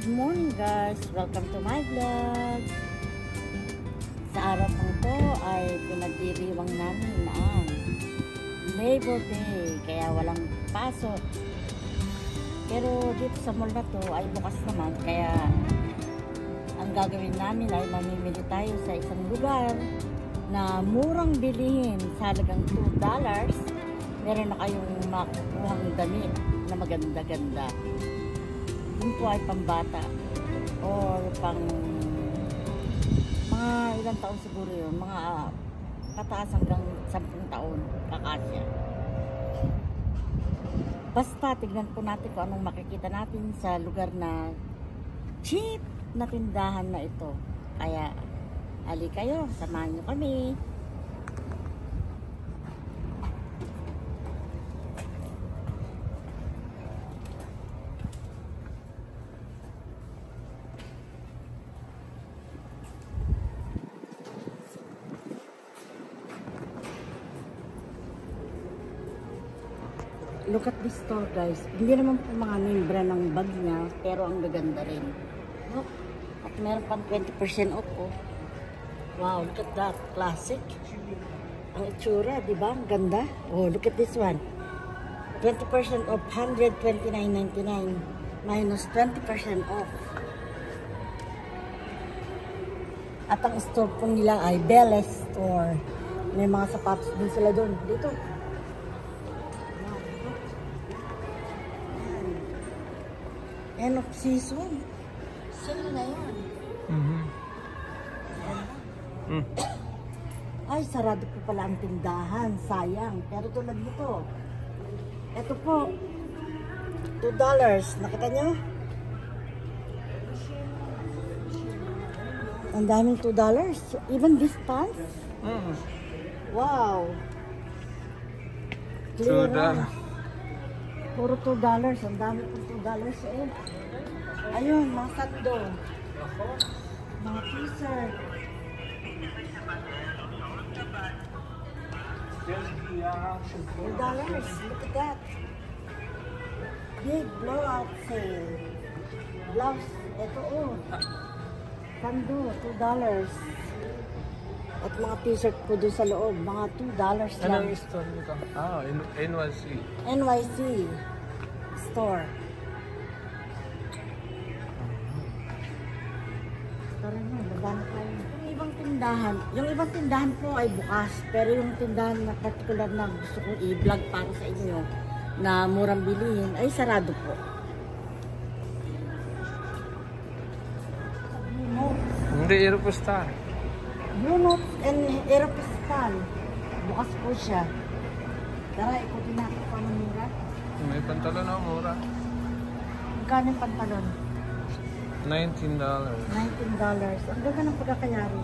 Good morning guys! Welcome to my vlog! Sa araw pang to ay pinagdiriwang namin ang Labor Day, kaya walang pasok. Pero dito sa mall na to ay bukas naman, kaya ang gagawin namin ay mamimili tayo sa isang lugar na murang bilihin sa halagang $2. Meron na kayong makukuhang damit na maganda-ganda. Yun po ay pambata or pang mga ilang taon siguro yun, mga pataas hanggang 10 taon kakasya. Basta tignan po natin kung anong makikita natin sa lugar na cheap na tindahan na ito. Kaya ali kayo, samahan nyo kami. Look at this store guys. Hindi naman po mga name brand ng bag niya, pero ang gaganda rin. Look. At meron pang 20% off oh. Wow, look at that. Classic. Ang itsura, di ba? Ang ganda. Oh, look at this one. 20% off, $129.99 minus 20% off. At ang store po nila ay Bella Store. May mga sapatos din sila doon. Dito. End of season. Sale na yan. Ay, sarado po pala ang tindahan. Sayang. Pero tulad nito. Ito po. $2. Nakita nyo? Ang daming $2. Even this pants? Wow. $2. Puro $2. Ang dami po $2 eh. Ayun, mga sando. Mga t-shirt. $2. Look at that. Big blowout sale. Blouse. Ito oh. Sando, $2. At mga t-shirt po doon sa loob. Mga $2 lang. Anong store nito? Ah, NYC. NYC store. Parang yun, magana tayo. Yung ibang tindahan po ay bukas. Pero yung tindahan na particular na gusto kong i-vlog para sa inyo na murang bilihin ay sarado po. Hindi, Aeropostale. Blue Note and Aeropostale. Bukas po siya. Tara, ikutin natin kung anong mura. May pantalon na mura. Magkano yung pantalon? $19. $19. Ang ganda ng pagkakayari.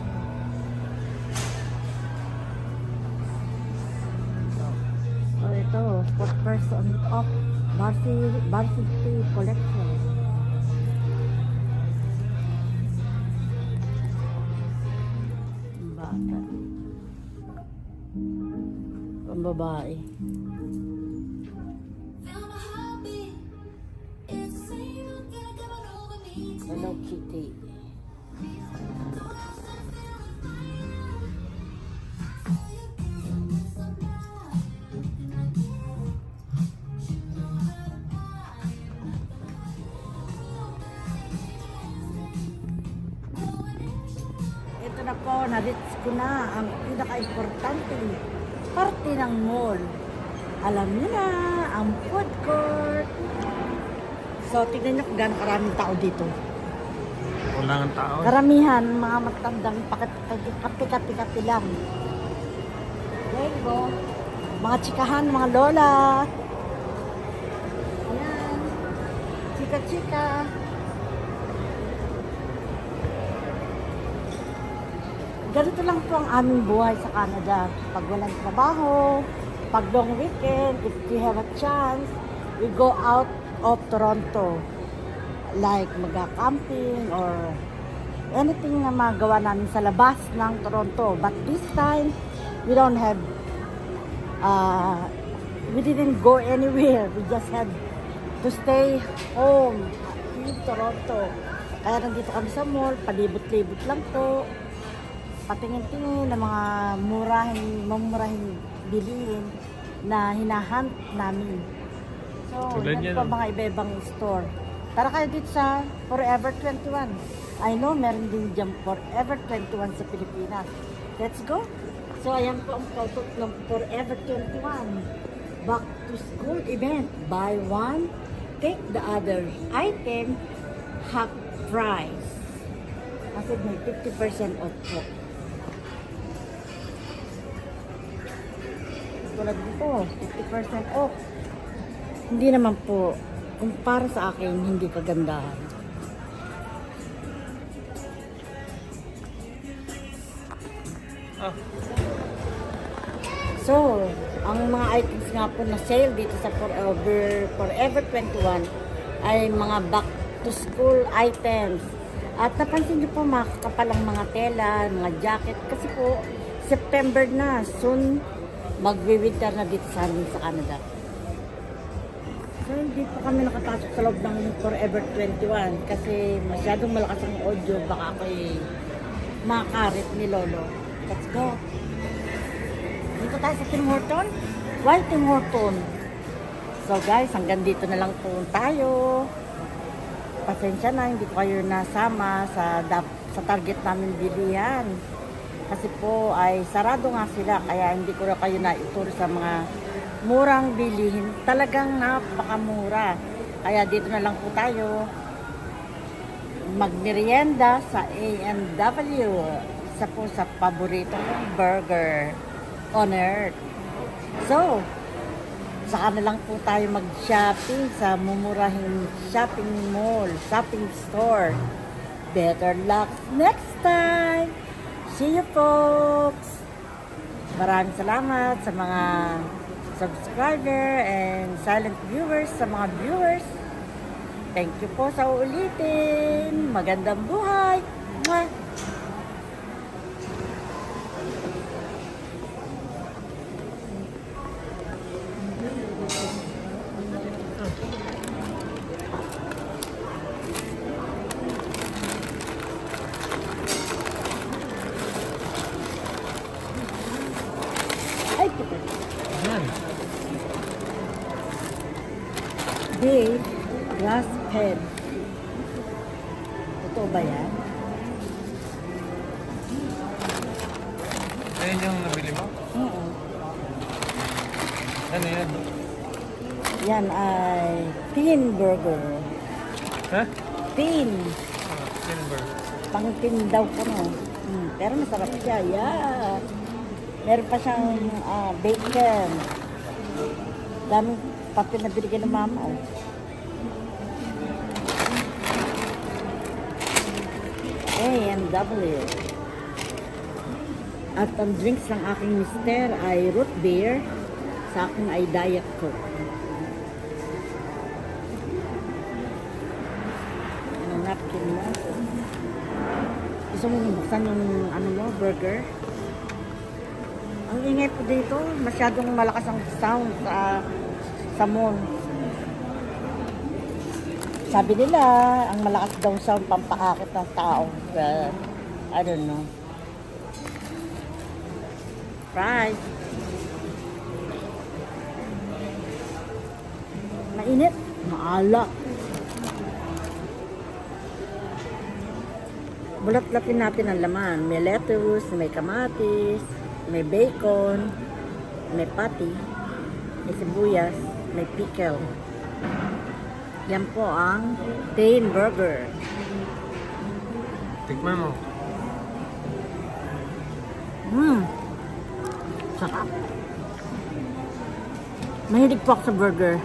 So ito, 4% off varsity collection. Bata. Ang babae. Hello Kitty. Ito na po, na-reach ko na ang pinaka-importanting parte ng mall. Alam niyo na, ang food court. So, tignan niyo kung gaano karaming tao dito. Walang tao. Karamihan, mga matandang kapi-kapi lang. There you go. Mga chikahan, mga lola. Ayan. Chika-chika. Ganito lang po ang aming buhay sa Canada. Pag walang trabaho, pag long weekend, if we have a chance, we go out of Toronto. Like mag-camping or anything na magawa namin sa labas ng Toronto. But this time, we don't have we didn't go anywhere. We just had to stay home in Toronto. Kaya nandito kami sa mall, palibot-libot lang po. Patingin-tingin ng mga mamurahing bilihin na hinahunt namin. So, Tulad yan yan, po oh. mga iba-ibang store. Tara kayo dito sa Forever 21. I know, meron din dyan Forever 21 sa Pilipinas. Let's go! So, ayan po ang photo ng Forever 21. Back to school event. Buy one, take the other item, half price. Kasi may 50% off po. Tulad dito, 50% off. Hindi naman po, kung para sa akin, hindi kagandahan. Ah, So, ang mga items nga po na sale dito sa Forever 21 ay mga back to school items. At napansin niyo po mga kakapalang mga tela, mga jacket. Kasi po, September na. Soon, magwi-winter na dito sa amin sa Canada. So, hindi po kami nakapasok sa loob ng Forever 21 kasi masyadong malakas ang audio. Baka ako'y makarit ni Lolo. Let's go! Dito tayo sa Tim Horton. Why Tim Horton? So guys, hanggang dito na lang po tayo. Pasensya na, hindi ko kayo nasama sa target namin bilihan. Kasi po ay sarado nga sila, kaya hindi ko na kayo naituro sa mga murang bilihin. Talagang napakamura. Kaya dito na lang po tayo magmerienda sa A&W. Isa po sa paborito kong burger on earth. So, saka na lang po tayo mag-shopping sa mumurahing shopping mall, shopping store. Better luck next time! See you folks! Maraming salamat sa mga subscriber and silent viewers, sa mga viewers. Thank you po sa uulitin. Magandang buhay! Mwah! Ay, puto. yan. Dave grass fed. Totoo ba yan? Ayun yung nabili mo? Oo. Ano yan? Yan ay thin burger. Ha? Thin. Ah, silver. Pang-thin daw ko no. Pero masarap siya. Yeah. Meron pa siyang bacon. Daming papel na binigay ng mama. Oh. A&W. At ang drinks ng aking mister ay root beer. Sa akin ay diet coke. Ano napkin mo? Gusto mo buksan yung ano mo, burger? Ang ingay po dito, masyadong malakas ang sound sa mall. Sabi nila, ang malakas daw sound pampaakit ng tao. But, I don't know. Fries. Mainit, maala. Bulat-latin natin ang laman. May lettuce, may kamatis, may bacon, may patty, may sibuyas, may pickle. Yan po ang thin burger. Tikman mo. Sarap. Mahilig po ako sa burger.